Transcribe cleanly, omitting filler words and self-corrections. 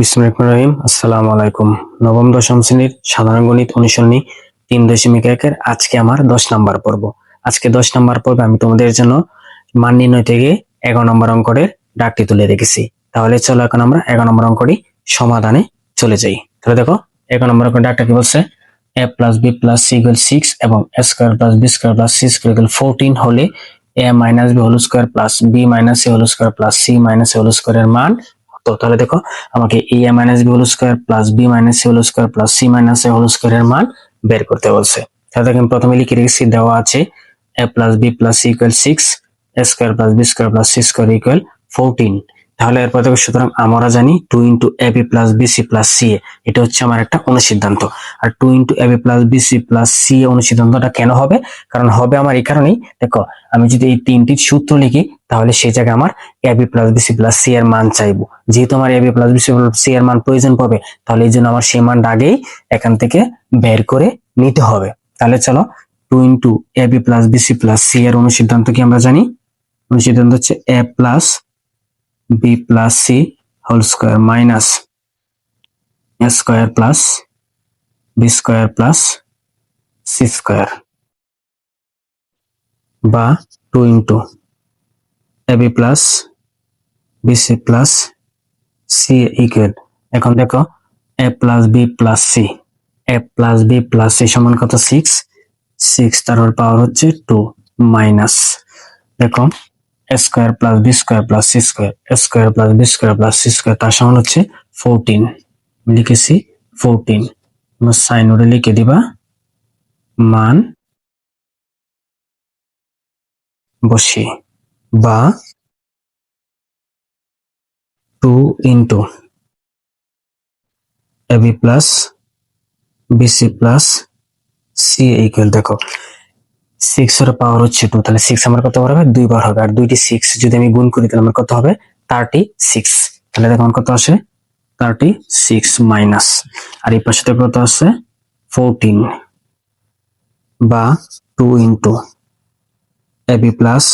বিসমিল্লাহির রহমানির রহিম। আসসালামু আলাইকুম। নবম দশম শ্রেণীর সাধারণ গণিত অনুশীলনী 3.1 আজকে আমার 10 নাম্বার পর্ব। আজকে 10 নাম্বার পর্বে আমি তোমাদের জন্য মান নির্ণয় থেকে 11 নম্বর অঙ্কের ডাকটি তুলে রেখেছি। তাহলে চলো এখন আমরা 11 নম্বর অঙ্কটি সমাধানে চলে যাই। তাহলে দেখো 11 নম্বর অঙ্কের ডাকটা কি বলছে, a plus b plus c equal 6 এবং a square plus b square plus c square equal 14 হলে a minus b whole square plus b minus a whole square plus c minus a whole square এর মান তো তাহলে দেখো আমাকে a minus b whole square plus b minus c whole square plus c minus a whole square এর মান বের করতে বলছে। তাহলে দেখেন প্রথমে লিখে রেখেছি, দেওয়া আছে a plus B plus C equal 6, a square plus B square plus C square equal 14। তাহলে এরপর দেখো সুতরাং আমরা জানি 2 into A B plus B C plus C A, এটা হচ্ছে আমার একটা অনুসিদ্ধান্ত। আর 2 into A B plus B C plus C A অনুসিদ্ধান্তটা কেন হবে, কারণ হবে আমার এই কারণেই, দেখো আমি যদি এই তিনটি সূত্র লিখি তাহলে সেই জায়গায় আমার A B plus B C plus C এর মান চাইবো। যেহেতু আমার A B plus B C plus C এর মান প্রয়োজন পড়বে, তাহলে এই জন্য আমার সেই মানটা আগেই এখান থেকে বের করে নিতে হবে। তাহলে চলো 2 into A B plus B C plus C এর অনুসিদ্ধান্ত কি আমরা জানি, অনুসিদ্ধান্ত হচ্ছে A plus B plus C whole square minus A square plus B square plus C square, বা 2 into A B plus B C plus C equal, এখন দেখো A plus B plus C, A plus B plus C সমান কত 6, তার power হচ্ছে 2 minus দেখো A square plus B square plus C square, A square plus B square plus C square তার সমান হচ্ছে 14, লিখেছি 14, সাইন ওরে লিখে দিবা, মান বসিয়ে, বা 2 into A B plus B C plus C equal, দেখো 6 এর পাওয়ার হচ্ছে 2, তাহলে 6 আমার কত বার হবে, 2 বার হবে, আর 2টি 6 যদি আমি গুণ করি তাহলে আমার কত হবে 36। তাহলে দেখো আমার কত আসে 36 মাইনাস, আর এই পাশে কত আছে 14, বা 2 ইন্টু এ বি প্লাস